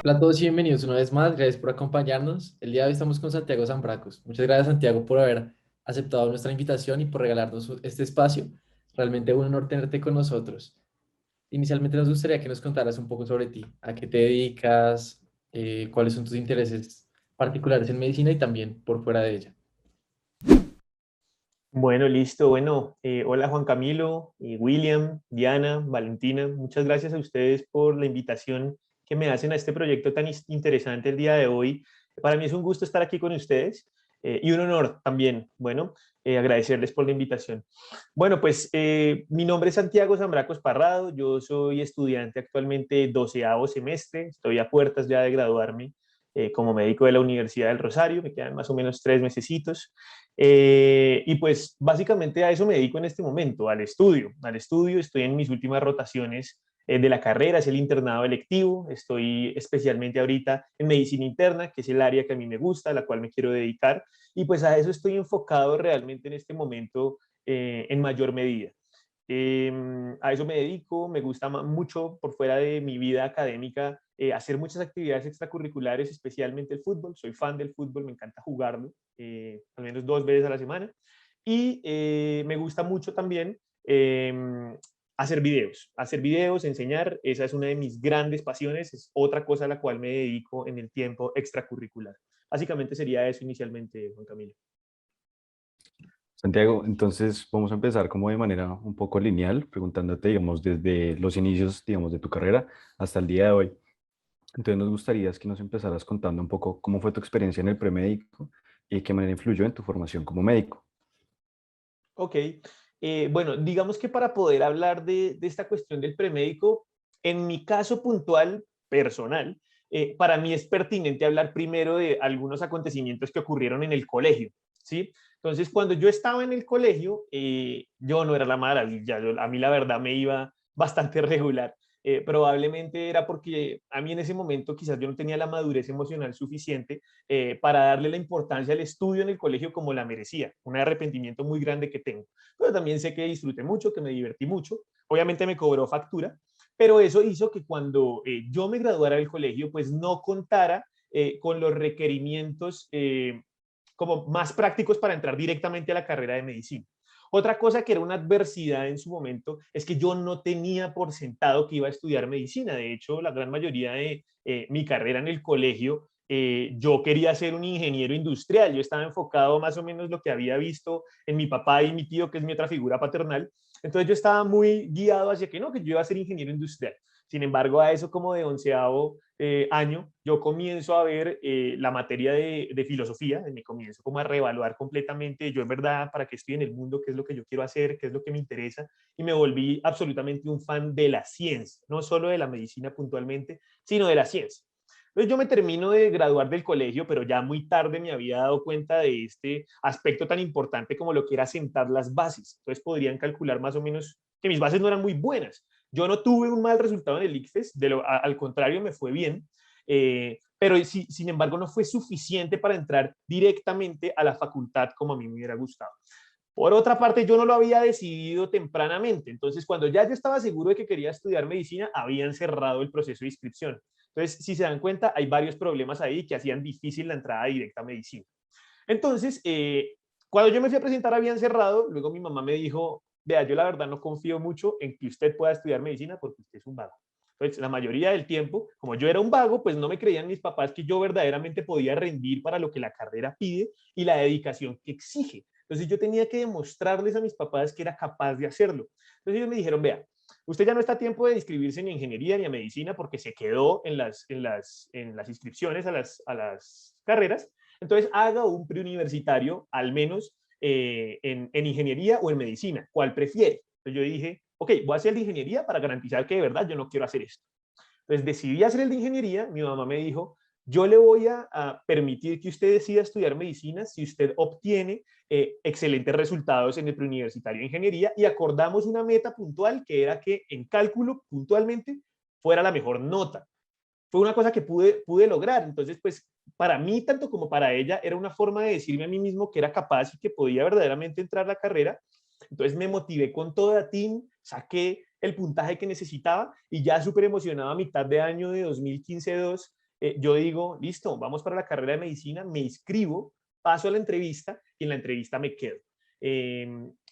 Hola a todos y bienvenidos una vez más. Gracias por acompañarnos. El día de hoy estamos con Santiago Zambracos. Muchas gracias, Santiago, por haber aceptado nuestra invitación y por regalarnos este espacio. Realmente un honor tenerte con nosotros. Inicialmente nos gustaría que nos contaras un poco sobre ti, a qué te dedicas, cuáles son tus intereses particulares en medicina y también por fuera de ella. Bueno, listo. Bueno, hola Juan Camilo, William, Diana, Valentina. Muchas gracias a ustedes por la invitación que me hacen a este proyecto tan interesante el día de hoy. Para mí es un gusto estar aquí con ustedes y un honor también, bueno, agradecerles por la invitación. Bueno, pues mi nombre es Santiago Zambracos Parrado. Yo soy estudiante actualmente 12º semestre. Estoy a puertas ya de graduarme como médico de la Universidad del Rosario. Me quedan más o menos 3 mesecitos. Y pues básicamente a eso me dedico en este momento, al estudio. Al estudio, estoy en mis últimas rotaciones de la carrera, es el internado electivo. Estoy especialmente ahorita en medicina interna, que es el área que a mí me gusta, a la cual me quiero dedicar. Y pues a eso estoy enfocado realmente en este momento en mayor medida. A eso me dedico, me gusta mucho por fuera de mi vida académica hacer muchas actividades extracurriculares, especialmente el fútbol. Soy fan del fútbol, me encanta jugarlo, al menos 2 veces a la semana. Y me gusta mucho también hacer videos, enseñar. Esa es una de mis grandes pasiones, es otra cosa a la cual me dedico en el tiempo extracurricular. Básicamente sería eso inicialmente, Juan Camilo. Santiago, entonces vamos a empezar como de manera un poco lineal, preguntándote, digamos, desde los inicios, digamos, de tu carrera hasta el día de hoy. Entonces nos gustaría es que nos empezaras contando un poco cómo fue tu experiencia en el premédico y de qué manera influyó en tu formación como médico. Ok, bueno, digamos que para poder hablar de esta cuestión del premédico, en mi caso puntual, personal, para mí es pertinente hablar primero de algunos acontecimientos que ocurrieron en el colegio, ¿sí? Entonces, cuando yo estaba en el colegio, yo no era la maravilla, a mí la verdad me iba bastante regular. Probablemente era porque a mí en ese momento quizás yo no tenía la madurez emocional suficiente para darle la importancia al estudio en el colegio como la merecía. Un arrepentimiento muy grande que tengo. Pero también sé que disfruté mucho, que me divertí mucho. Obviamente me cobró factura, pero eso hizo que cuando yo me graduara del colegio, pues no contara con los requerimientos como más prácticos para entrar directamente a la carrera de medicina. Otra cosa que era una adversidad en su momento es que yo no tenía por sentado que iba a estudiar medicina. De hecho, la gran mayoría de mi carrera en el colegio yo quería ser un ingeniero industrial. Yo estaba enfocado más o menos lo que había visto en mi papá y mi tío, que es mi otra figura paternal. Entonces yo estaba muy guiado hacia que no, que yo iba a ser ingeniero industrial. Sin embargo, a eso como de 11º año, yo comienzo a ver la materia de filosofía, me comienzo como a reevaluar completamente, yo en verdad, para qué estoy en el mundo, qué es lo que yo quiero hacer, qué es lo que me interesa, y me volví absolutamente un fan de la ciencia, no solo de la medicina puntualmente, sino de la ciencia. Entonces yo me termino de graduar del colegio, pero ya muy tarde me había dado cuenta de este aspecto tan importante como lo que era sentar las bases. Entonces podrían calcular más o menos que mis bases no eran muy buenas. Yo no tuve un mal resultado en el ICFES, al contrario, me fue bien, pero sin embargo no fue suficiente para entrar directamente a la facultad como a mí me hubiera gustado. Por otra parte, yo no lo había decidido tempranamente. Entonces, cuando ya yo estaba seguro de que quería estudiar medicina, habían cerrado el proceso de inscripción. Entonces, si se dan cuenta, hay varios problemas ahí que hacían difícil la entrada directa a medicina. Entonces, cuando yo me fui a presentar, habían cerrado. Luego mi mamá me dijo, vea, yo la verdad no confío mucho en que usted pueda estudiar medicina porque usted es un vago. Entonces, la mayoría del tiempo, como yo era un vago, pues no me creían mis papás que yo verdaderamente podía rendir para lo que la carrera pide y la dedicación que exige. Entonces yo tenía que demostrarles a mis papás que era capaz de hacerlo. Entonces ellos me dijeron, vea, usted ya no está a tiempo de inscribirse ni a ingeniería ni a medicina porque se quedó en las inscripciones a las carreras. Entonces haga un preuniversitario, al menos en ingeniería o en medicina. ¿Cuál prefiere? Entonces yo dije, ok, voy a hacer el de ingeniería para garantizar que de verdad yo no quiero hacer esto. Entonces decidí hacer el de ingeniería. Mi mamá me dijo, yo le voy a permitir que usted decida estudiar medicina si usted obtiene excelentes resultados en el preuniversitario de ingeniería y acordamos una meta puntual que era que en cálculo puntualmente fuera la mejor nota. Fue una cosa que pude lograr. Entonces, pues para mí, tanto como para ella, era una forma de decirme a mí mismo que era capaz y que podía verdaderamente entrar a la carrera. Entonces me motivé con toda team, saqué el puntaje que necesitaba y ya súper emocionado a mitad de año de 2015-2, yo digo, listo, vamos para la carrera de medicina, me inscribo, paso a la entrevista y en la entrevista me quedo.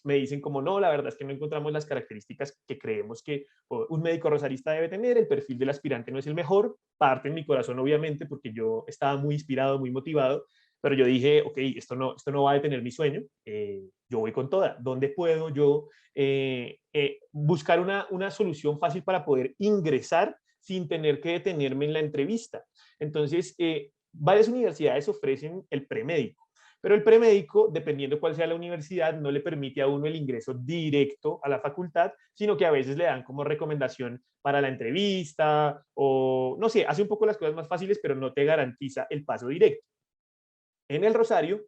Me dicen como no, la verdad es que no encontramos las características que creemos que un médico rosarista debe tener, el perfil del aspirante no es el mejor, parte en mi corazón obviamente porque yo estaba muy inspirado, muy motivado, pero yo dije, ok, esto no va a detener mi sueño, yo voy con toda. ¿Dónde puedo yo buscar una solución fácil para poder ingresar sin tener que detenerme en la entrevista? Entonces, varias universidades ofrecen el premédico, pero el premédico, dependiendo cuál sea la universidad, no le permite a uno el ingreso directo a la facultad, sino que a veces le dan como recomendación para la entrevista o, no sé, hace un poco las cosas más fáciles, pero no te garantiza el paso directo. En el Rosario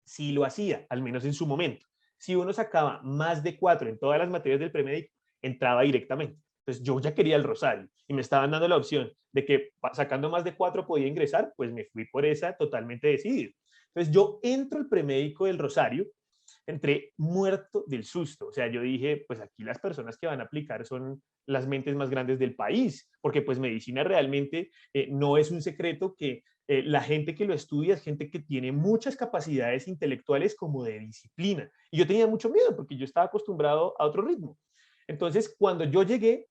sí lo hacía, al menos en su momento. Si uno sacaba más de 4 en todas las materias del premédico, entraba directamente. Entonces yo ya quería el Rosario y me estaban dando la opción de que sacando más de 4 podía ingresar, pues me fui por esa totalmente decidido. Entonces yo entro al premédico del Rosario, entré muerto del susto. O sea, yo dije, pues aquí las personas que van a aplicar son las mentes más grandes del país, porque pues medicina realmente no es un secreto que la gente que lo estudia es gente que tiene muchas capacidades intelectuales como de disciplina. Y yo tenía mucho miedo porque yo estaba acostumbrado a otro ritmo. Entonces, cuando yo llegué,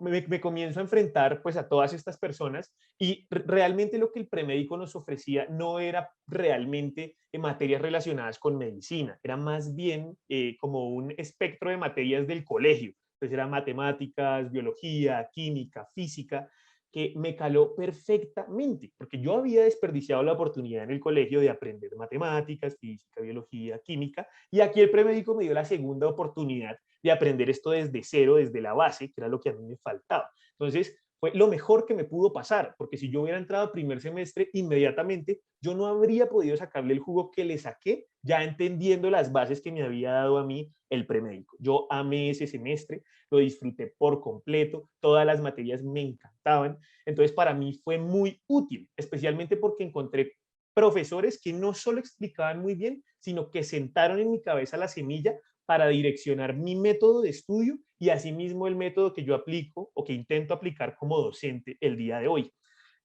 me comienzo a enfrentar pues a todas estas personas y realmente lo que el premédico nos ofrecía no era realmente materias relacionadas con medicina, era más bien como un espectro de materias del colegio. Entonces era matemáticas, biología, química, física, que me caló perfectamente, porque yo había desperdiciado la oportunidad en el colegio de aprender matemáticas, física, biología, química, y aquí el premédico me dio la segunda oportunidad de aprender esto desde cero, desde la base, que era lo que a mí me faltaba. Entonces, fue lo mejor que me pudo pasar, porque si yo hubiera entrado a primer semestre, inmediatamente yo no habría podido sacarle el jugo que le saqué, ya entendiendo las bases que me había dado a mí el premédico. Yo amé ese semestre, lo disfruté por completo, todas las materias me encantaban, entonces para mí fue muy útil, especialmente porque encontré profesores que no solo explicaban muy bien, sino que sentaron en mi cabeza la semilla para direccionar mi método de estudio y asimismo el método que yo aplico o que intento aplicar como docente el día de hoy.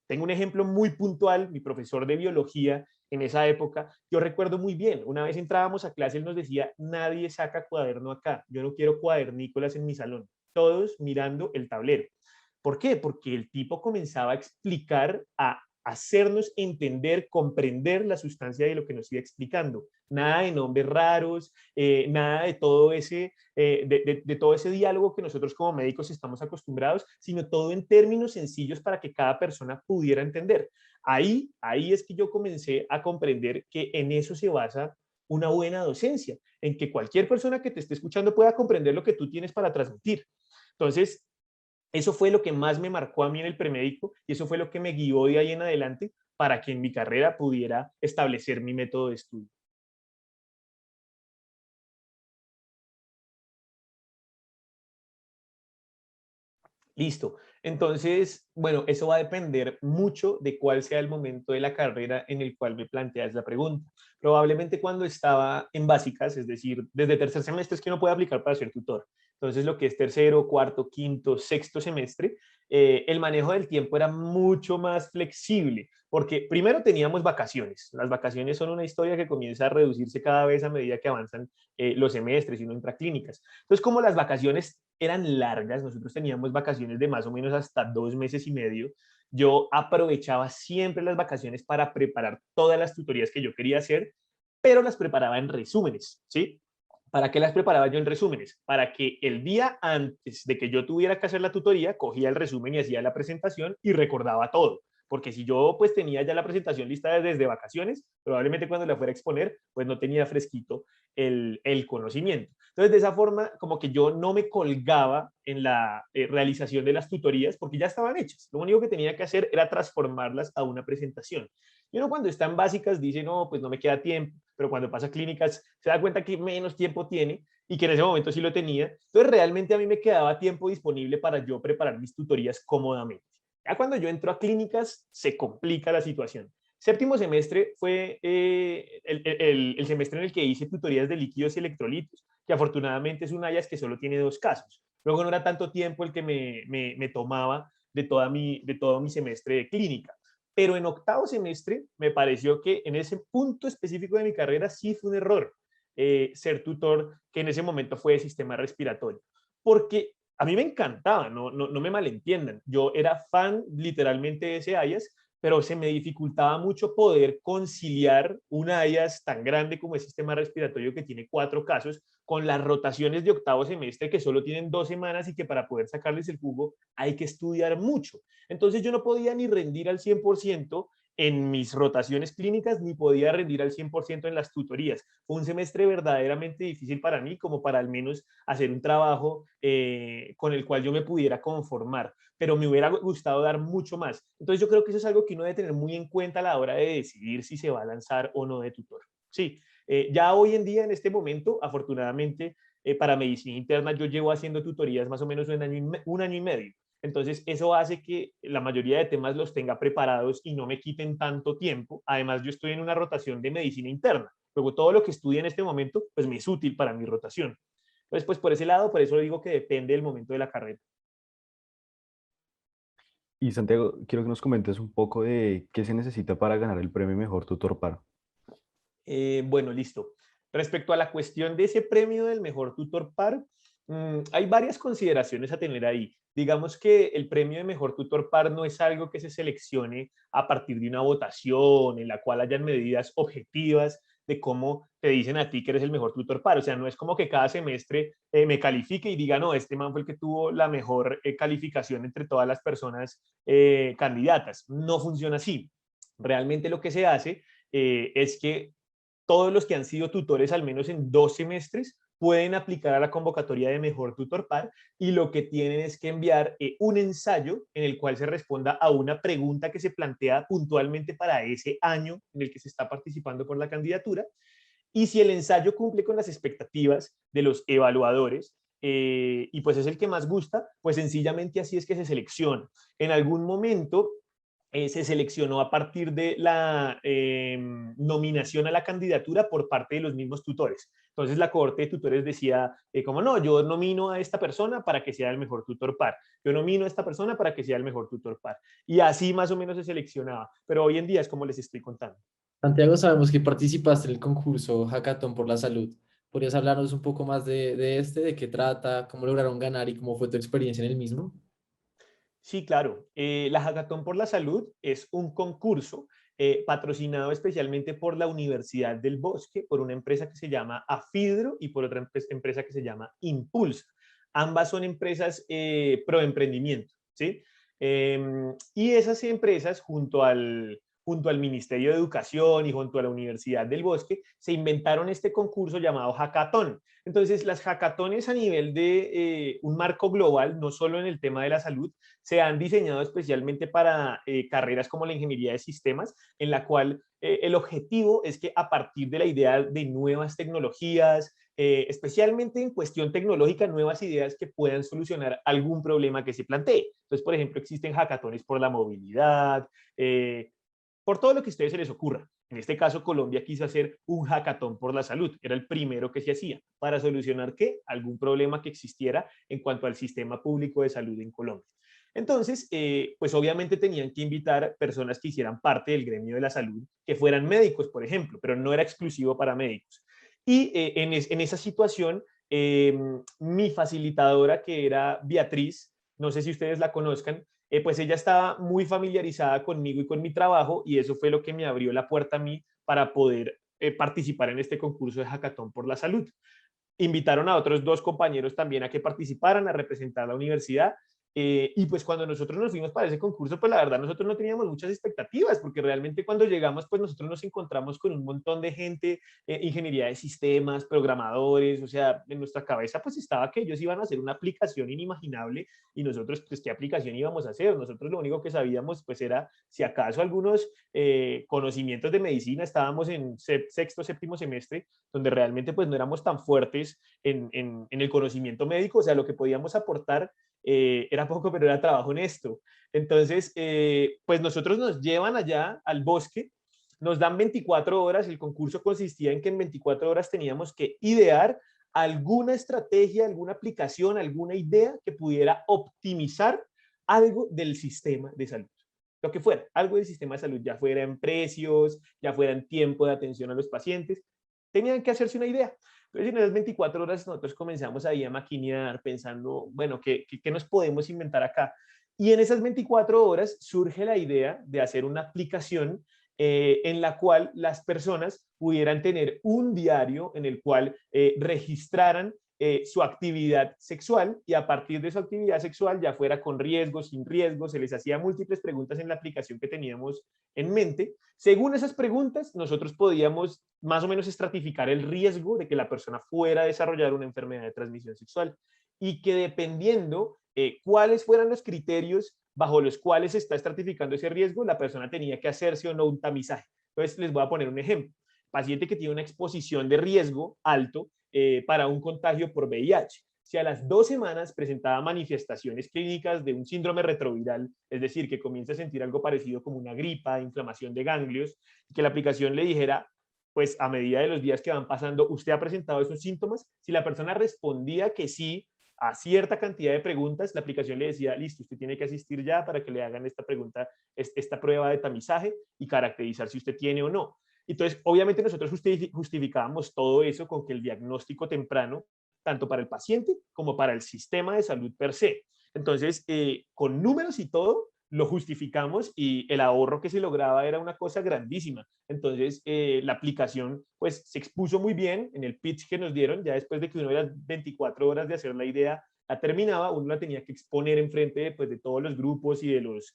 Tengo un ejemplo muy puntual, mi profesor de biología en esa época, yo recuerdo muy bien, una vez entrábamos a clase, él nos decía, nadie saca cuaderno acá, yo no quiero cuadernícolas en mi salón, todos mirando el tablero. ¿Por qué? Porque el tipo comenzaba a explicar, a hacernos entender, comprender la sustancia de lo que nos iba explicando. Nada de nombres raros, nada de todo de todo ese diálogo que nosotros como médicos estamos acostumbrados, sino todo en términos sencillos para que cada persona pudiera entender. Ahí es que yo comencé a comprender que en eso se basa una buena docencia, en que cualquier persona que te esté escuchando pueda comprender lo que tú tienes para transmitir. Entonces, eso fue lo que más me marcó a mí en el premédico y eso fue lo que me guió de ahí en adelante para que en mi carrera pudiera establecer mi método de estudio. Listo. Entonces, bueno, eso va a depender mucho de cuál sea el momento de la carrera en el cual me planteas la pregunta. Probablemente cuando estaba en básicas, es decir, desde tercer semestre es que uno puede aplicar para ser tutor. Entonces, lo que es tercero, cuarto, quinto, sexto semestre, el manejo del tiempo era mucho más flexible, porque primero teníamos vacaciones. Las vacaciones son una historia que comienza a reducirse cada vez a medida que avanzan los semestres y uno entra a clínicas. Entonces, como las vacaciones eran largas, nosotros teníamos vacaciones de más o menos hasta 2 meses y medio, yo aprovechaba siempre las vacaciones para preparar todas las tutorías que yo quería hacer, pero las preparaba en resúmenes, ¿sí? ¿Para qué las preparaba yo en resúmenes? Para que el día antes de que yo tuviera que hacer la tutoría, cogía el resumen y hacía la presentación y recordaba todo. Porque si yo pues tenía ya la presentación lista desde vacaciones, probablemente cuando la fuera a exponer, pues no tenía fresquito el conocimiento. Entonces, de esa forma, como que yo no me colgaba en la realización de las tutorías porque ya estaban hechas. Lo único que tenía que hacer era transformarlas a una presentación. Y uno cuando está en básicas dice, no, pues no me queda tiempo, pero cuando pasa a clínicas se da cuenta que menos tiempo tiene y que en ese momento sí lo tenía. Entonces, realmente a mí me quedaba tiempo disponible para yo preparar mis tutorías cómodamente. Ya cuando yo entro a clínicas se complica la situación. Séptimo semestre fue el semestre en el que hice tutorías de líquidos y electrolitos, que afortunadamente es un IAS que solo tiene 2 casos. Luego no era tanto tiempo el que me tomaba de todo mi semestre de clínica. pero en octavo semestre me pareció que en ese punto específico de mi carrera sí fue un error ser tutor, que en ese momento fue de sistema respiratorio, porque a mí me encantaba, no me malentiendan, yo era fan literalmente de ese IAS, pero se me dificultaba mucho poder conciliar un IAS tan grande como el sistema respiratorio, que tiene 4 casos, con las rotaciones de octavo semestre que solo tienen 2 semanas y que para poder sacarles el jugo hay que estudiar mucho. Entonces yo no podía ni rendir al 100% en mis rotaciones clínicas, ni podía rendir al 100% en las tutorías. Fue un semestre verdaderamente difícil para mí, como para al menos hacer un trabajo con el cual yo me pudiera conformar, pero me hubiera gustado dar mucho más. Entonces yo creo que eso es algo que uno debe tener muy en cuenta a la hora de decidir si se va a lanzar o no de tutor. Sí, ya hoy en día, en este momento, afortunadamente, para medicina interna, yo llevo haciendo tutorías más o menos un año y medio. Entonces, eso hace que la mayoría de temas los tenga preparados y no me quiten tanto tiempo. Además, yo estoy en una rotación de medicina interna. Luego, todo lo que estudio en este momento, pues me es útil para mi rotación. Entonces, pues por ese lado, por eso digo que depende del momento de la carrera. Y Santiago, quiero que nos comentes un poco de qué se necesita para ganar el premio Mejor Tutor Paro. Bueno, listo. Respecto a la cuestión de ese premio del mejor tutor par, hay varias consideraciones a tener ahí. Digamos que el premio de mejor tutor par no es algo que se seleccione a partir de una votación en la cual hayan medidas objetivas de cómo te dicen a ti que eres el mejor tutor par. O sea, no es como que cada semestre me califique y diga, no, este man fue el que tuvo la mejor calificación entre todas las personas candidatas. No funciona así. Realmente lo que se hace es que todos los que han sido tutores al menos en 2 semestres pueden aplicar a la convocatoria de mejor tutor par, y lo que tienen es que enviar un ensayo en el cual se responda a una pregunta que se plantea puntualmente para ese año en el que se está participando por la candidatura, y si el ensayo cumple con las expectativas de los evaluadores, y pues es el que más gusta, pues sencillamente así es que se selecciona. En algún momento se seleccionó a partir de la nominación a la candidatura por parte de los mismos tutores. Entonces la cohorte de tutores decía, como no, yo nomino a esta persona para que sea el mejor tutor par, yo nomino a esta persona para que sea el mejor tutor par. Y así más o menos se seleccionaba, pero hoy en día es como les estoy contando. Santiago, sabemos que participaste en el concurso Hackathon por la Salud. ¿Podrías hablarnos un poco más de qué trata, cómo lograron ganar y cómo fue tu experiencia en el mismo? Sí, claro. La Hackathon por la Salud es un concurso patrocinado especialmente por la Universidad del Bosque, por una empresa que se llama Afidro y por otra empresa que se llama Impulsa. Ambas son empresas pro emprendimiento, ¿sí? Y esas empresas, junto al Ministerio de Educación y junto a la Universidad del Bosque, se inventaron este concurso llamado Hackathon. Entonces, las hackatones a nivel de un marco global, no solo en el tema de la salud, se han diseñado especialmente para carreras como la ingeniería de sistemas, en la cual el objetivo es que a partir de la idea de nuevas tecnologías, especialmente en cuestión tecnológica, nuevas ideas que puedan solucionar algún problema que se plantee. Entonces, por ejemplo, existen hackatones por la movilidad, por todo lo que a ustedes se les ocurra. En este caso, Colombia quiso hacer un hackathon por la salud. Era el primero que se hacía para solucionar ¿qué? Algún problema que existiera en cuanto al sistema público de salud en Colombia. Entonces, pues obviamente tenían que invitar personas que hicieran parte del gremio de la salud, que fueran médicos, por ejemplo, pero no era exclusivo para médicos. Y en esa situación, mi facilitadora, que era Beatriz, no sé si ustedes la conozcan, pues ella estaba muy familiarizada conmigo y con mi trabajo, y eso fue lo que me abrió la puerta a mí para poder participar en este concurso de Hackathon por la Salud. Invitaron a otros 2 compañeros también a que participaran, a representar a la universidad. Y pues cuando nosotros nos fuimos para ese concurso, pues la verdad nosotros no teníamos muchas expectativas, porque realmente cuando llegamos, pues nosotros nos encontramos con un montón de gente, ingeniería de sistemas, programadores, o sea, en nuestra cabeza pues estaba que ellos iban a hacer una aplicación inimaginable, y nosotros, pues, ¿qué aplicación íbamos a hacer? Nosotros lo único que sabíamos, pues, era si acaso algunos conocimientos de medicina. Estábamos en sexto, séptimo semestre, donde realmente pues no éramos tan fuertes en el conocimiento médico, o sea, lo que podíamos aportar era poco, pero era trabajo honesto. Entonces, pues nosotros nos llevan allá al bosque, nos dan 24 horas, el concurso consistía en que en 24 horas teníamos que idear alguna estrategia, alguna aplicación, alguna idea que pudiera optimizar algo del sistema de salud. lo que fuera, algo del sistema de salud, ya fuera en precios, ya fuera en tiempo de atención a los pacientes, tenían que hacerse una idea. Entonces, en esas 24 horas nosotros comenzamos ahí a maquinear, pensando, bueno, ¿qué nos podemos inventar acá? Y en esas 24 horas surge la idea de hacer una aplicación en la cual las personas pudieran tener un diario en el cual registraran su actividad sexual, y a partir de su actividad sexual, ya fuera con riesgo, sin riesgo, se les hacía múltiples preguntas en la aplicación que teníamos en mente. Según esas preguntas, nosotros podíamos más o menos estratificar el riesgo de que la persona fuera a desarrollar una enfermedad de transmisión sexual, y que dependiendo cuáles fueran los criterios bajo los cuales se está estratificando ese riesgo, la persona tenía que hacerse o no un tamizaje. Entonces, les voy a poner un ejemplo. Paciente que tiene una exposición de riesgo alto para un contagio por VIH. Si a las 2 semanas presentaba manifestaciones clínicas de un síndrome retroviral, es decir, que comienza a sentir algo parecido como una gripa, inflamación de ganglios, que la aplicación le dijera, pues a medida de los días que van pasando, ¿usted ha presentado esos síntomas? Si la persona respondía que sí a cierta cantidad de preguntas, la aplicación le decía, listo, usted tiene que asistir ya para que le hagan esta pregunta, esta prueba de tamizaje y caracterizar si usted tiene o no. Entonces, obviamente nosotros justificábamos todo eso con que el diagnóstico temprano, tanto para el paciente como para el sistema de salud per se. Entonces, con números y todo, lo justificamos, y el ahorro que se lograba era una cosa grandísima. Entonces, la aplicación pues se expuso muy bien en el pitch que nos dieron. Ya después de que uno de las 24 horas de hacer la idea la terminaba, uno la tenía que exponer en frente pues, de todos los grupos y de los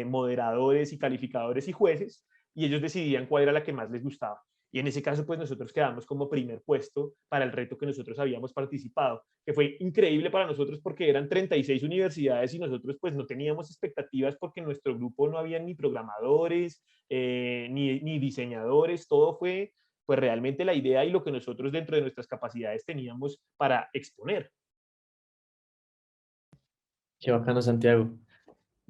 moderadores y calificadores y jueces, y ellos decidían cuál era la que más les gustaba. Y en ese caso, pues nosotros quedamos como primer puesto para el reto que nosotros habíamos participado, que fue increíble para nosotros porque eran 36 universidades y nosotros pues no teníamos expectativas porque en nuestro grupo no había ni programadores, ni diseñadores, todo fue pues realmente la idea y lo que nosotros dentro de nuestras capacidades teníamos para exponer. Qué bacano, Santiago.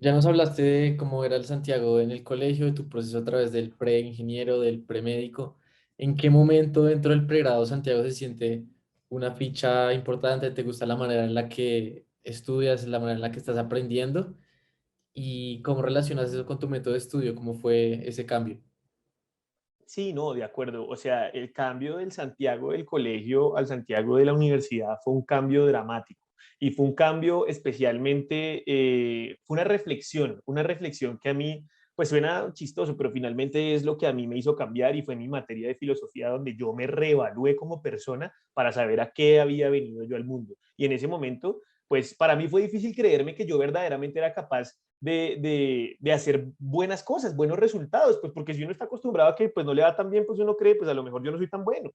Ya nos hablaste de cómo era el Santiago en el colegio, de tu proceso a través del pre-ingeniero, del pre-médico. ¿En qué momento dentro del pregrado Santiago se siente una ficha importante? ¿Te gusta la manera en la que estudias, la manera en la que estás aprendiendo? ¿Y cómo relacionas eso con tu método de estudio? ¿Cómo fue ese cambio? Sí, no, de acuerdo. O sea, el cambio del Santiago del colegio al Santiago de la universidad fue un cambio dramático, y fue un cambio especialmente, fue una reflexión que a mí, pues suena chistoso, pero finalmente es lo que a mí me hizo cambiar, y fue mi materia de filosofía donde yo me reevalué como persona para saber a qué había venido yo al mundo. Y en ese momento, pues para mí fue difícil creerme que yo verdaderamente era capaz de hacer buenas cosas, buenos resultados, pues porque si uno está acostumbrado a que pues no le va tan bien, pues uno cree, pues a lo mejor yo no soy tan bueno.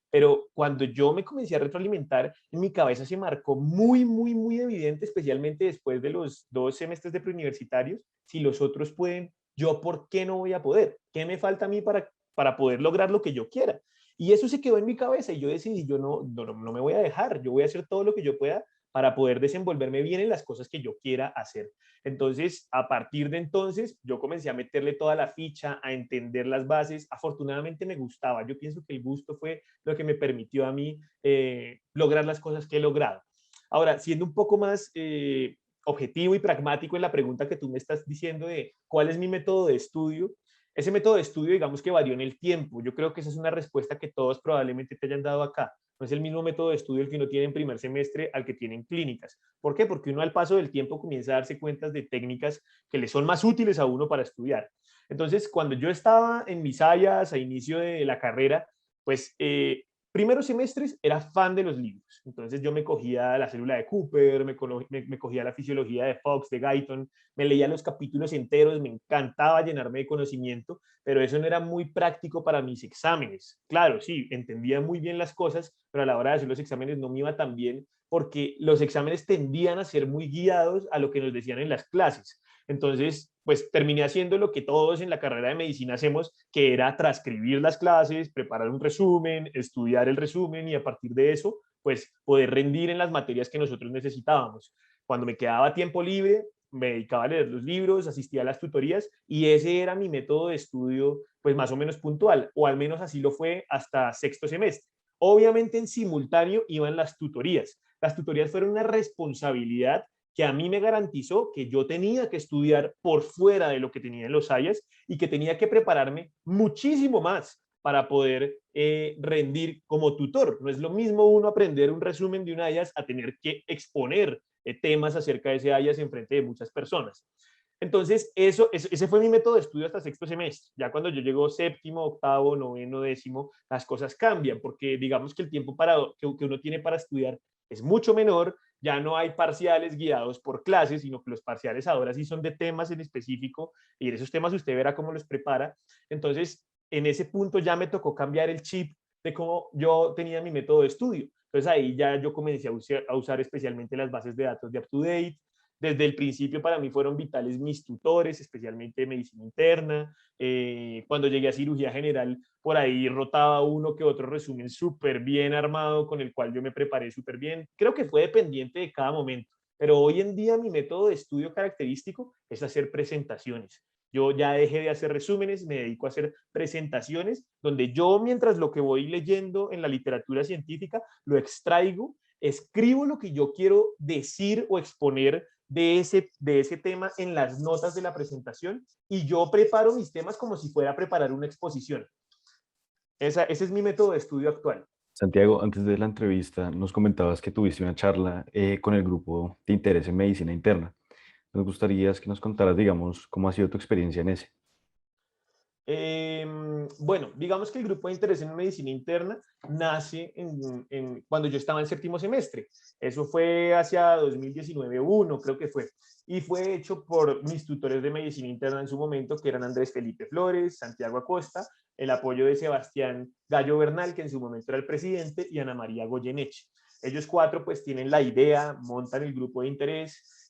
Pero cuando yo me comencé a retroalimentar, en mi cabeza se marcó muy, muy, muy evidente, especialmente después de los 2 semestres de preuniversitarios, si los otros pueden, yo por qué no voy a poder, qué me falta a mí para poder lograr lo que yo quiera. Y eso se quedó en mi cabeza, y yo decidí, yo no me voy a dejar, yo voy a hacer todo lo que yo pueda para poder desenvolverme bien en las cosas que yo quiera hacer. Entonces, a partir de entonces, yo comencé a meterle toda la ficha, a entender las bases. Afortunadamente me gustaba. Yo pienso que el gusto fue lo que me permitió a mí lograr las cosas que he logrado. Ahora, siendo un poco más objetivo y pragmático en la pregunta que tú me estás diciendo de cuál es mi método de estudio, ese método de estudio, digamos que varió en el tiempo. Yo creo que esa es una respuesta que todos probablemente te hayan dado acá. No es el mismo método de estudio el que uno tiene en primer semestre al que tiene en clínicas. ¿Por qué? Porque uno al paso del tiempo comienza a darse cuenta de técnicas que le son más útiles a uno para estudiar. Entonces, cuando yo estaba en mis hayas a inicio de la carrera, pues primeros semestres era fan de los libros. Entonces yo me cogía la célula de Cooper, me cogía la fisiología de Fox, de Guyton, me leía los capítulos enteros, me encantaba llenarme de conocimiento, pero eso no era muy práctico para mis exámenes. Claro, sí, entendía muy bien las cosas, pero a la hora de hacer los exámenes no me iba tan bien porque los exámenes tendían a ser muy guiados a lo que nos decían en las clases. Entonces, pues terminé haciendo lo que todos en la carrera de medicina hacemos, que era transcribir las clases, preparar un resumen, estudiar el resumen, y a partir de eso, pues poder rendir en las materias que nosotros necesitábamos. Cuando me quedaba tiempo libre, me dedicaba a leer los libros, asistía a las tutorías, y ese era mi método de estudio, pues más o menos puntual, o al menos así lo fue hasta sexto semestre. Obviamente en simultáneo iban las tutorías. Las tutorías fueron una responsabilidad que a mí me garantizó que yo tenía que estudiar por fuera de lo que tenía en los IAS y que tenía que prepararme muchísimo más para poder rendir como tutor. No es lo mismo uno aprender un resumen de un IAS a tener que exponer temas acerca de ese IAS en frente de muchas personas. Entonces, ese fue mi método de estudio hasta sexto semestre. Ya cuando yo llego séptimo, octavo, noveno, décimo, las cosas cambian, porque digamos que el tiempo que uno tiene para estudiar es mucho menor. Ya no hay parciales guiados por clases, sino que los parciales ahora sí son de temas en específico, y en esos temas usted verá cómo los prepara. Entonces, en ese punto ya me tocó cambiar el chip de cómo yo tenía mi método de estudio. Entonces ahí ya yo comencé a usar especialmente las bases de datos de UpToDate. Desde el principio para mí fueron vitales mis tutores, especialmente de medicina interna. Cuando llegué a cirugía general, por ahí rotaba uno que otro resumen súper bien armado con el cual yo me preparé súper bien. Creo que fue dependiente de cada momento, pero hoy en día mi método de estudio característico es hacer presentaciones. Yo ya dejé de hacer resúmenes, me dedico a hacer presentaciones donde yo, mientras lo que voy leyendo en la literatura científica, lo extraigo, escribo lo que yo quiero decir o exponer de ese tema en las notas de la presentación, y yo preparo mis temas como si fuera a preparar una exposición. Ese es mi método de estudio actual. Santiago, antes de la entrevista nos comentabas que tuviste una charla con el grupo de interés en medicina interna. Nos gustaría que nos contaras, digamos, cómo ha sido tu experiencia en ese. Bueno, digamos que el grupo de interés en medicina interna nace cuando yo estaba en séptimo semestre. Eso fue hacia 2019-1, creo que fue. Y fue hecho por mis tutores de medicina interna en su momento, que eran Andrés Felipe Flores, Santiago Acosta, el apoyo de Sebastián Gallo Bernal, que en su momento era el presidente, y Ana María Goyeneche. Ellos cuatro pues tienen la idea, montan el grupo de interés.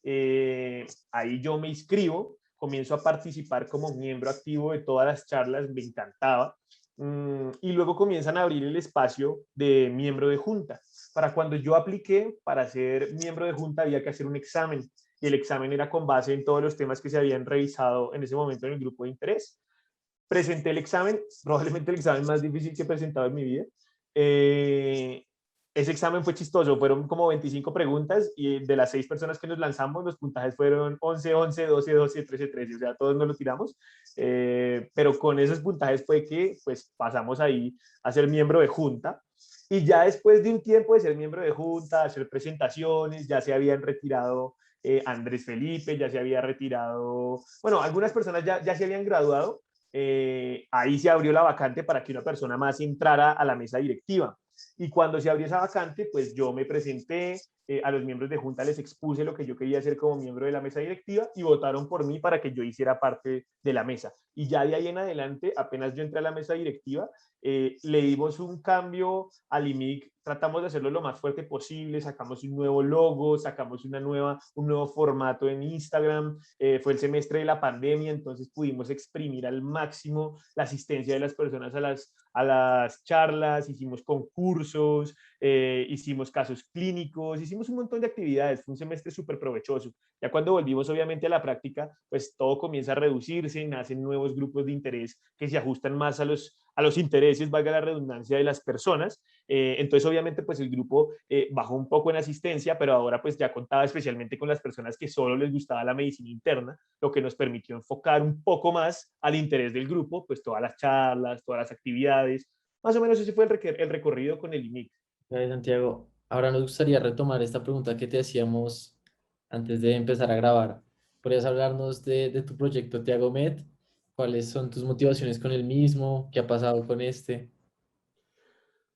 Ahí yo me inscribo, comienzo a participar como miembro activo de todas las charlas, me encantaba. Y luego comienzan a abrir el espacio de miembro de junta. Para cuando yo apliqué para ser miembro de junta había que hacer un examen, y el examen era con base en todos los temas que se habían revisado en ese momento en el grupo de interés. Presenté el examen, probablemente el examen más difícil que he presentado en mi vida. Ese examen fue chistoso, fueron como 25 preguntas, y de las 6 personas que nos lanzamos, los puntajes fueron 11, 11, 12, 12, 13, 13, o sea, todos nos lo tiramos, pero con esos puntajes fue que pues pasamos ahí a ser miembro de junta, y ya después de un tiempo de ser miembro de junta, hacer presentaciones, ya se habían retirado Andrés Felipe, ya se había retirado, bueno, algunas personas ya se habían graduado. Ahí se abrió la vacante para que una persona más entrara a la mesa directiva. Y cuando se abrió esa vacante, pues yo me presenté, a los miembros de junta les expuse lo que yo quería hacer como miembro de la mesa directiva, y votaron por mí para que yo hiciera parte de la mesa. Y ya de ahí en adelante, apenas yo entré a la mesa directiva, le dimos un cambio al IMIC, tratamos de hacerlo lo más fuerte posible, sacamos un nuevo logo, sacamos un nuevo formato en Instagram. Fue el semestre de la pandemia, entonces pudimos exprimir al máximo la asistencia de las personas a las charlas, hicimos concursos, hicimos casos clínicos, hicimos un montón de actividades. Fue un semestre súper provechoso. Ya cuando volvimos obviamente a la práctica, pues todo comienza a reducirse, nacen nuevos grupos de interés que se ajustan más a los intereses, valga la redundancia, de las personas. Entonces obviamente pues el grupo bajó un poco en asistencia, pero ahora pues ya contaba especialmente con las personas que solo les gustaba la medicina interna, lo que nos permitió enfocar un poco más al interés del grupo, pues todas las charlas, todas las actividades. Más o menos ese fue el recorrido con el IMIC. Santiago, ahora nos gustaría retomar esta pregunta que te hacíamos antes de empezar a grabar. ¿Podrías hablarnos de tu proyecto TiagoMed? ¿Cuáles son tus motivaciones con el mismo? ¿Qué ha pasado con este?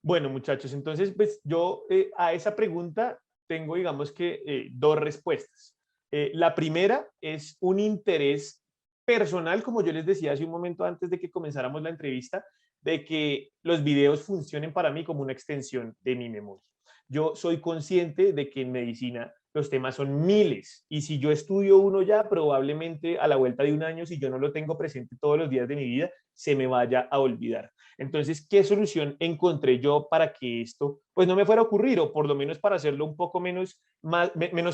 Bueno, muchachos, entonces, pues yo a esa pregunta tengo, digamos que, dos respuestas. La primera es un interés personal, como yo les decía hace un momento antes de que comenzáramos la entrevista, de que los videos funcionen para mí como una extensión de mi memoria. Yo soy consciente de que en medicina los temas son miles, y si yo estudio uno ya, probablemente a la vuelta de un año, si yo no lo tengo presente todos los días de mi vida, se me vaya a olvidar. Entonces, ¿qué solución encontré yo para que esto pues no me fuera a ocurrir, o por lo menos para hacerlo un poco menos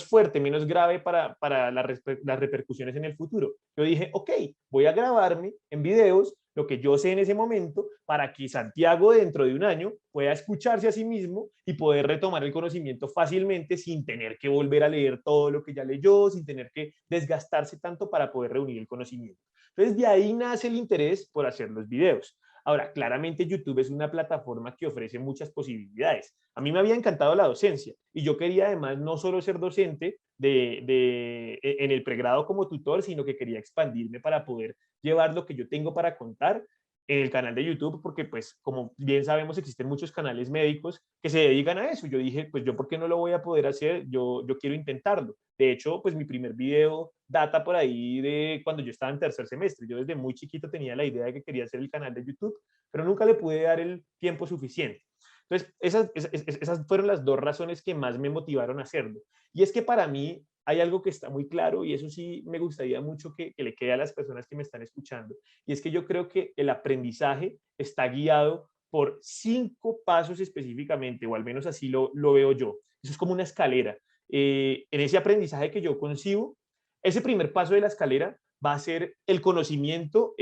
fuerte, menos grave para las repercusiones en el futuro? Yo dije, ok, voy a grabarme en videos, lo que yo sé en ese momento, para que Santiago dentro de un año pueda escucharse a sí mismo y poder retomar el conocimiento fácilmente sin tener que volver a leer todo lo que ya leyó, sin tener que desgastarse tanto para poder reunir el conocimiento. Entonces, de ahí nace el interés por hacer los videos. Ahora, claramente YouTube es una plataforma que ofrece muchas posibilidades. A mí me había encantado la docencia y yo quería además no solo ser docente en el pregrado como tutor, sino que quería expandirme para poder llevar lo que yo tengo para contar en el canal de YouTube, porque pues como bien sabemos existen muchos canales médicos que se dedican a eso. Yo dije, pues yo por qué no lo voy a poder hacer, yo quiero intentarlo. De hecho, pues mi primer video data por ahí de cuando yo estaba en tercer semestre. Yo desde muy chiquito tenía la idea de que quería hacer el canal de YouTube, pero nunca le pude dar el tiempo suficiente. Entonces, esas fueron las dos razones que más me motivaron a hacerlo. Y es que para mí hay algo que está muy claro y eso sí me gustaría mucho que le quede a las personas que me están escuchando. Y es que yo creo que el aprendizaje está guiado por 5 pasos específicamente, o al menos así lo veo yo. Eso es como una escalera. En ese aprendizaje que yo concibo, ese primer paso de la escalera va a ser el conocimiento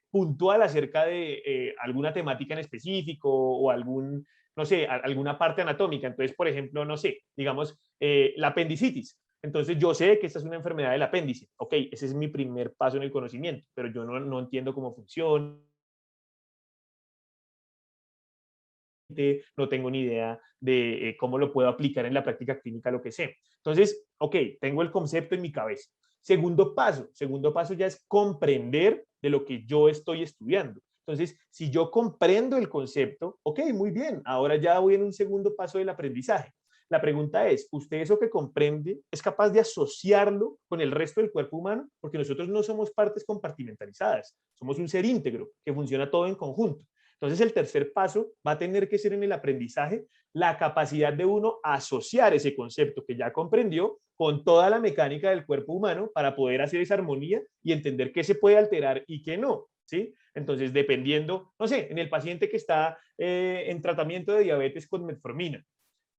puntual acerca de alguna temática en específico o algún, no sé, alguna parte anatómica. Entonces, por ejemplo, no sé, digamos, la apendicitis. Entonces, yo sé que esta es una enfermedad del apéndice. Ok, ese es mi primer paso en el conocimiento, pero yo no entiendo cómo funciona, no tengo ni idea de cómo lo puedo aplicar en la práctica clínica, lo que sé. Entonces, ok, tengo el concepto en mi cabeza. Segundo paso ya es comprender de lo que yo estoy estudiando. Entonces, si yo comprendo el concepto, ok, muy bien, ahora ya voy en un segundo paso del aprendizaje. La pregunta es, ¿usted eso que comprende es capaz de asociarlo con el resto del cuerpo humano? Porque nosotros no somos partes compartimentalizadas, somos un ser íntegro que funciona todo en conjunto. Entonces, el tercer paso va a tener que ser en el aprendizaje la capacidad de uno asociar ese concepto que ya comprendió con toda la mecánica del cuerpo humano para poder hacer esa armonía y entender qué se puede alterar y qué no. ¿Sí? Entonces, dependiendo, no sé, en el paciente que está en tratamiento de diabetes con metformina,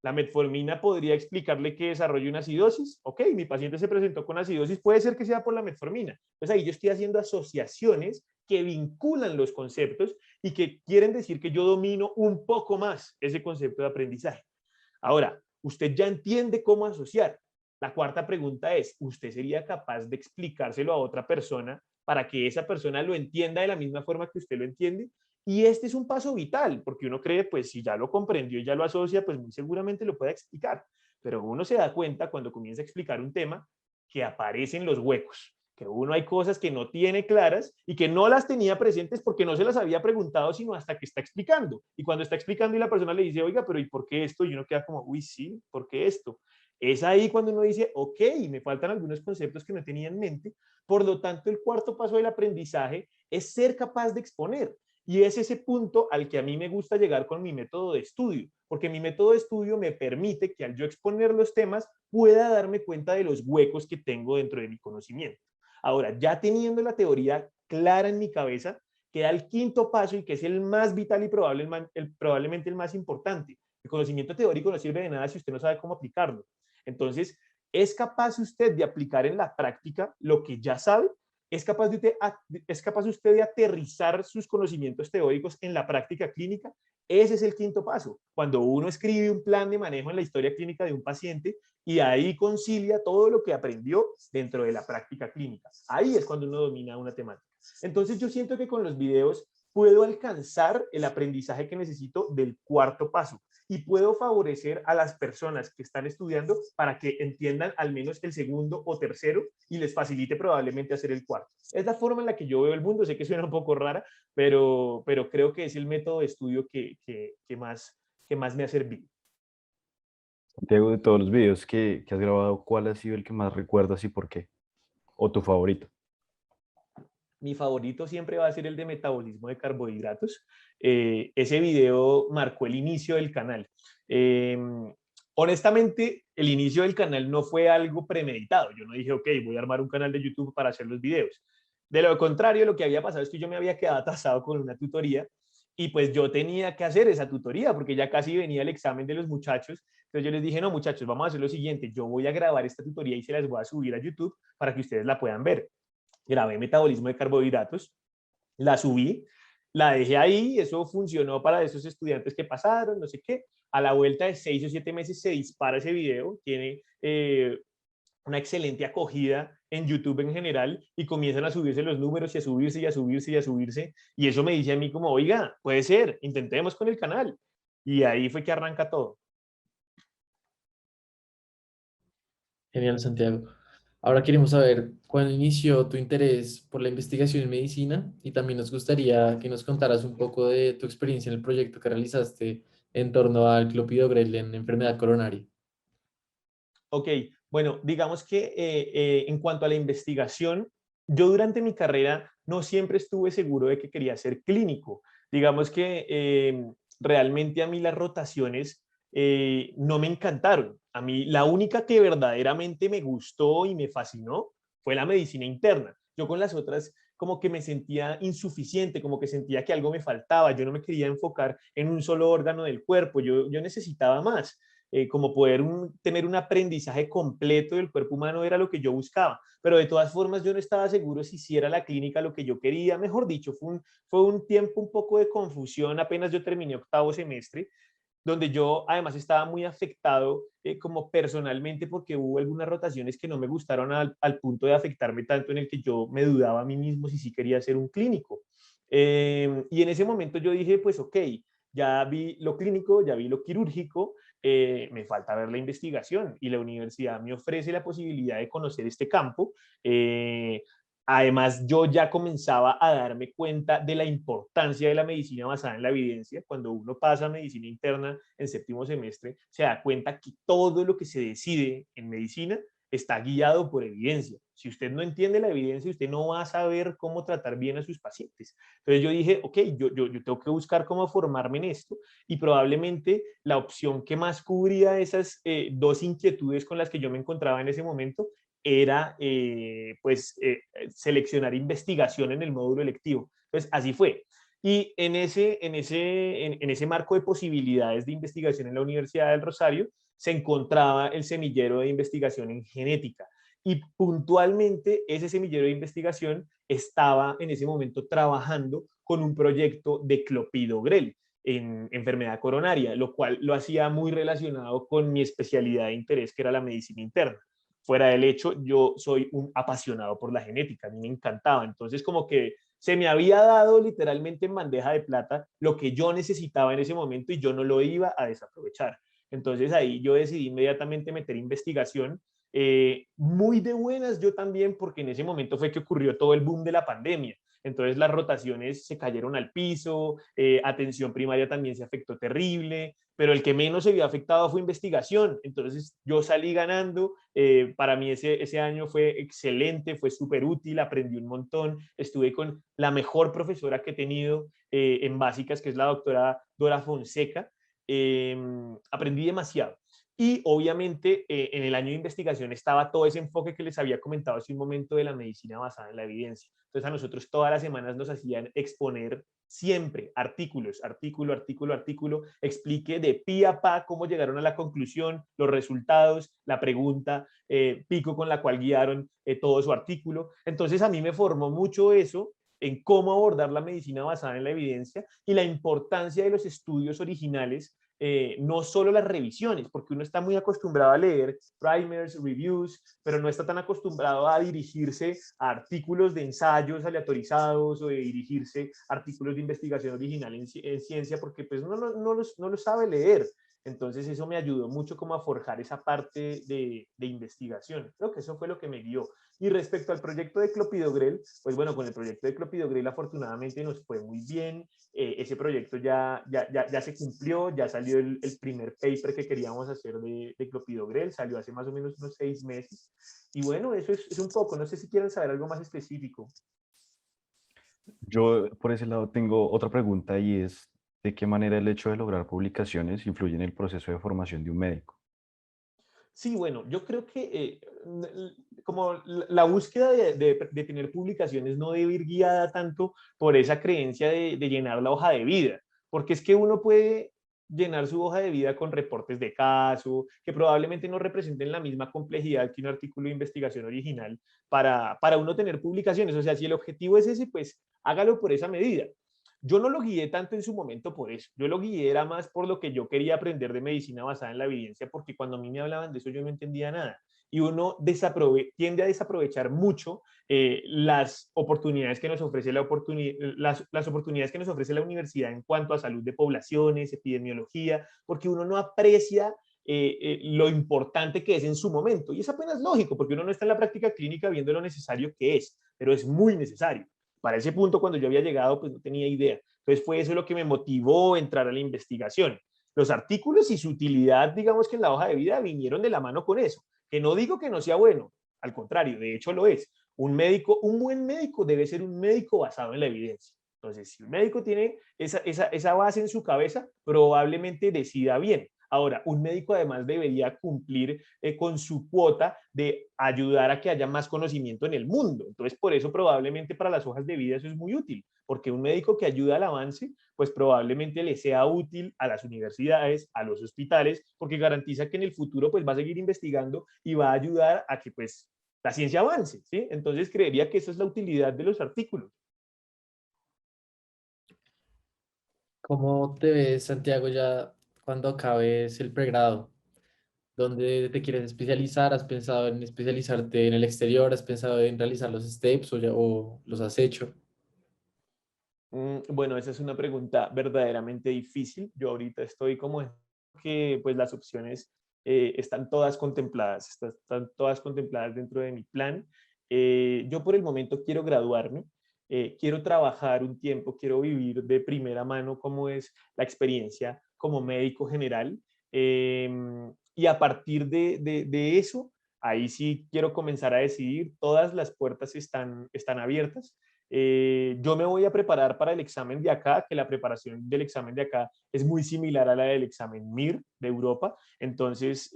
la metformina podría explicarle que desarrolle una acidosis. Ok, mi paciente se presentó con acidosis, puede ser que sea por la metformina. Entonces ahí yo estoy haciendo asociaciones que vinculan los conceptos y que quieren decir que yo domino un poco más ese concepto de aprendizaje. Ahora, usted ya entiende cómo asociar. La cuarta pregunta es, ¿usted sería capaz de explicárselo a otra persona para que esa persona lo entienda de la misma forma que usted lo entiende? Y este es un paso vital, porque uno cree, pues si ya lo comprendió y ya lo asocia, pues muy seguramente lo puede explicar. Pero uno se da cuenta cuando comienza a explicar un tema que aparecen los huecos, que uno hay cosas que no tiene claras y que no las tenía presentes porque no se las había preguntado, sino hasta que está explicando. Y cuando está explicando y la persona le dice, oiga, pero ¿y por qué esto? Y uno queda como, uy, sí, ¿por qué esto? Es ahí cuando uno dice, ok, me faltan algunos conceptos que no tenía en mente. Por lo tanto, el cuarto paso del aprendizaje es ser capaz de exponer. Y es ese punto al que a mí me gusta llegar con mi método de estudio, porque mi método de estudio me permite que al yo exponer los temas pueda darme cuenta de los huecos que tengo dentro de mi conocimiento. Ahora, ya teniendo la teoría clara en mi cabeza, queda el quinto paso y que es el más vital y probablemente el más importante. El conocimiento teórico no sirve de nada si usted no sabe cómo aplicarlo. Entonces, ¿es capaz usted de aplicar en la práctica lo que ya sabe? ¿Es capaz usted de aterrizar sus conocimientos teóricos en la práctica clínica? Ese es el quinto paso. Cuando uno escribe un plan de manejo en la historia clínica de un paciente y ahí concilia todo lo que aprendió dentro de la práctica clínica. Ahí es cuando uno domina una temática. Entonces yo siento que con los videos puedo alcanzar el aprendizaje que necesito del cuarto paso y puedo favorecer a las personas que están estudiando para que entiendan al menos el segundo o tercero y les facilite probablemente hacer el cuarto. Es la forma en la que yo veo el mundo, sé que suena un poco rara, pero creo que es el método de estudio que más me ha servido. Santiago, de todos los videos que has grabado, ¿cuál ha sido el que más recuerdas y por qué? ¿O tu favorito? Mi favorito siempre va a ser el de metabolismo de carbohidratos. Ese video marcó el inicio del canal. Honestamente, el inicio del canal no fue algo premeditado. Yo no dije, ok, voy a armar un canal de YouTube para hacer los videos. De lo contrario, lo que había pasado es que yo me había quedado atrasado con una tutoría y pues yo tenía que hacer esa tutoría porque ya casi venía el examen de los muchachos. Entonces yo les dije, no muchachos, vamos a hacer lo siguiente, yo voy a grabar esta tutoría y se las voy a subir a YouTube para que ustedes la puedan ver. Grabé metabolismo de carbohidratos, la subí La dejé ahí, eso funcionó para esos estudiantes que pasaron, no sé qué. A la vuelta de 6 o 7 meses se dispara ese video, tiene una excelente acogida en YouTube en general y comienzan a subirse los números y a subirse y a subirse y a subirse. Y eso me dice a mí como, oiga, puede ser, intentemos con el canal. Y ahí fue que arranca todo. Genial, Santiago. Ahora queremos saber cuándo inició tu interés por la investigación en medicina y también nos gustaría que nos contaras un poco de tu experiencia en el proyecto que realizaste en torno al clopidogrel en enfermedad coronaria. Ok, bueno, digamos que en cuanto a la investigación, yo durante mi carrera no siempre estuve seguro de que quería ser clínico. Digamos que realmente a mí las rotaciones no me encantaron. A mí la única que verdaderamente me gustó y me fascinó fue la medicina interna. Yo con las otras como que me sentía insuficiente, como que sentía que algo me faltaba. Yo no me quería enfocar en un solo órgano del cuerpo, yo necesitaba más. Como poder tener un aprendizaje completo del cuerpo humano era lo que yo buscaba, pero de todas formas yo no estaba seguro si era la clínica lo que yo quería, mejor dicho, fue un tiempo un poco de confusión apenas yo terminé octavo semestre, donde yo además estaba muy afectado como personalmente porque hubo algunas rotaciones que no me gustaron al punto de afectarme tanto en el que yo me dudaba a mí mismo si sí quería ser un clínico. Y en ese momento yo dije, pues ok, ya vi lo clínico, ya vi lo quirúrgico, me falta ver la investigación y la universidad me ofrece la posibilidad de conocer este campo. Además, yo ya comenzaba a darme cuenta de la importancia de la medicina basada en la evidencia. Cuando uno pasa a medicina interna en séptimo semestre, se da cuenta que todo lo que se decide en medicina está guiado por evidencia. Si usted no entiende la evidencia, usted no va a saber cómo tratar bien a sus pacientes. Entonces yo dije, ok, yo tengo que buscar cómo formarme en esto y probablemente la opción que más cubría esas dos inquietudes con las que yo me encontraba en ese momento era seleccionar investigación en el módulo electivo. Entonces, así fue. Y en ese marco de posibilidades de investigación en la Universidad del Rosario, se encontraba el semillero de investigación en genética. Y puntualmente ese semillero de investigación estaba en ese momento trabajando con un proyecto de clopidogrel en enfermedad coronaria, lo cual lo hacía muy relacionado con mi especialidad de interés, que era la medicina interna. Fuera del hecho, yo soy un apasionado por la genética, a mí me encantaba. Entonces, como que se me había dado literalmente en bandeja de plata lo que yo necesitaba en ese momento y yo no lo iba a desaprovechar. Entonces ahí yo decidí inmediatamente meter investigación, muy de buenas yo también, porque en ese momento fue que ocurrió todo el boom de la pandemia. Entonces las rotaciones se cayeron al piso, atención primaria también se afectó terrible, pero el que menos se vio afectado fue investigación. Entonces yo salí ganando, para mí ese año fue excelente, fue súper útil, aprendí un montón, estuve con la mejor profesora que he tenido en básicas, que es la doctora Dora Fonseca. Aprendí demasiado. Y obviamente en el año de investigación estaba todo ese enfoque que les había comentado hace un momento de la medicina basada en la evidencia. Entonces a nosotros todas las semanas nos hacían exponer siempre artículos, artículo, explique de pi a pa cómo llegaron a la conclusión, los resultados, la pregunta, pico con la cual guiaron todo su artículo. Entonces a mí me formó mucho eso en cómo abordar la medicina basada en la evidencia y la importancia de los estudios originales, no solo las revisiones, porque uno está muy acostumbrado a leer primers, reviews, pero no está tan acostumbrado a dirigirse a artículos de ensayos aleatorizados o de dirigirse a artículos de investigación original en ciencia, porque pues no lo sabe leer. Entonces eso me ayudó mucho como a forjar esa parte de investigación. Creo que eso fue lo que me guió. Y respecto al proyecto de clopidogrel, pues bueno, con el proyecto de clopidogrel afortunadamente nos fue muy bien. Ese proyecto ya se cumplió, ya salió el primer paper que queríamos hacer de clopidogrel, salió hace más o menos unos 6 meses. Y bueno, eso es un poco, no sé si quieren saber algo más específico. Yo por ese lado tengo otra pregunta y es, ¿de qué manera el hecho de lograr publicaciones influye en el proceso de formación de un médico? Sí, bueno, yo creo que como la búsqueda de tener publicaciones no debe ir guiada tanto por esa creencia de llenar la hoja de vida, porque es que uno puede llenar su hoja de vida con reportes de caso, que probablemente no representen la misma complejidad que un artículo de investigación original para uno tener publicaciones. O sea, si el objetivo es ese, pues hágalo por esa medida. Yo no lo guié tanto en su momento por eso, yo lo guié era más por lo que yo quería aprender de medicina basada en la evidencia, porque cuando a mí me hablaban de eso yo no entendía nada. Y uno tiende a desaprovechar mucho las oportunidades que nos ofrece las oportunidades que nos ofrece la universidad en cuanto a salud de poblaciones, epidemiología, porque uno no aprecia lo importante que es en su momento. Y es apenas lógico, porque uno no está en la práctica clínica viendo lo necesario que es, pero es muy necesario. Para ese punto, cuando yo había llegado, pues no tenía idea. Entonces fue eso lo que me motivó a entrar a la investigación. Los artículos y su utilidad, digamos que en la hoja de vida, vinieron de la mano con eso. Que no digo que no sea bueno, al contrario, de hecho lo es. Un buen médico debe ser un médico basado en la evidencia. Entonces, si el médico tiene esa base en su cabeza, probablemente decida bien. Ahora, un médico además debería cumplir con su cuota de ayudar a que haya más conocimiento en el mundo. Entonces, por eso probablemente para las hojas de vida eso es muy útil, porque un médico que ayuda al avance, pues probablemente le sea útil a las universidades, a los hospitales, porque garantiza que en el futuro pues va a seguir investigando y va a ayudar a que pues la ciencia avance, ¿sí? Entonces creería que esa es la utilidad de los artículos. ¿Cómo te ves, Santiago, ya cuando acabes el pregrado? ¿Dónde te quieres especializar? ¿Has pensado en especializarte en el exterior? ¿Has pensado en realizar los steps o los has hecho? Bueno, esa es una pregunta verdaderamente difícil. Yo ahorita estoy como en que pues las opciones están todas contempladas, están todas contempladas dentro de mi plan. Yo por el momento quiero graduarme, quiero trabajar un tiempo, quiero vivir de primera mano cómo es la experiencia como médico general. Y a partir de eso, ahí sí quiero comenzar a decidir, todas las puertas están abiertas. Yo me voy a preparar para el examen de acá, que la preparación del examen de acá es muy similar a la del examen MIR de Europa, entonces,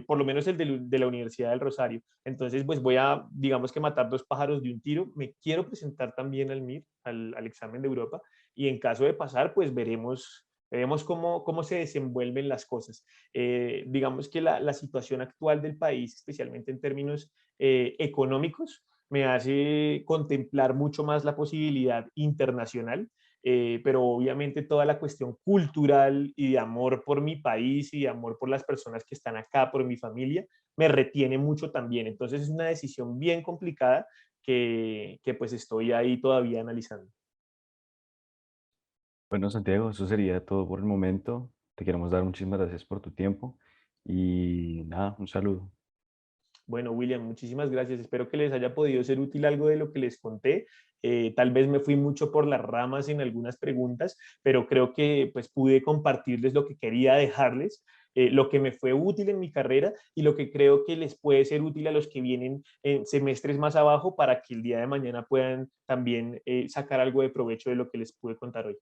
por lo menos el de la Universidad del Rosario. Entonces, pues voy a, digamos que matar dos pájaros de un tiro. Me quiero presentar también al MIR, al examen de Europa, y en caso de pasar, pues veremos cómo se desenvuelven las cosas. Digamos que la situación actual del país, especialmente en términos económicos, me hace contemplar mucho más la posibilidad internacional, pero obviamente toda la cuestión cultural y de amor por mi país y de amor por las personas que están acá, por mi familia, me retiene mucho también. Entonces es una decisión bien complicada que pues estoy ahí todavía analizando. Bueno, Santiago, eso sería todo por el momento. Te queremos dar muchísimas gracias por tu tiempo y nada, un saludo. Bueno, William, muchísimas gracias. Espero que les haya podido ser útil algo de lo que les conté. Tal vez me fui mucho por las ramas en algunas preguntas, pero creo que pues pude compartirles lo que quería dejarles, lo que me fue útil en mi carrera y lo que creo que les puede ser útil a los que vienen en semestres más abajo para que el día de mañana puedan también sacar algo de provecho de lo que les pude contar hoy.